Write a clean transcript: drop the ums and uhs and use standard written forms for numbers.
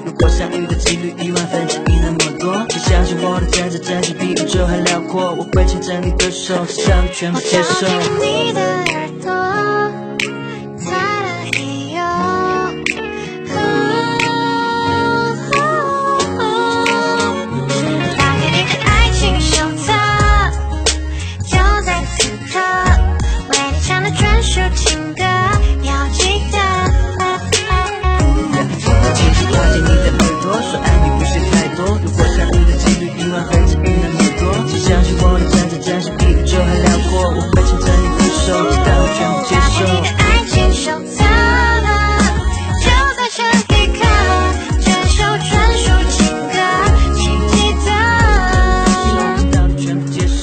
如果相遇的几率1/1000那么多，请相信我的真真真心比宇宙还辽阔，我会牵着你的手，向你全部接受。你的耳朵，擦了也有。打开你的爱情手册，就在此刻，为你唱的专属情歌，要记得。轻轻靠近你的耳朵，说爱你不是太多，如果相遇的几率1/1000那么多，请相信我的真真真心比宇宙还辽阔，我会牵着你的手，直到你全部接受。打开你的爱情手册，就在这一刻，这首专属情歌，请记得。直到你全部接受。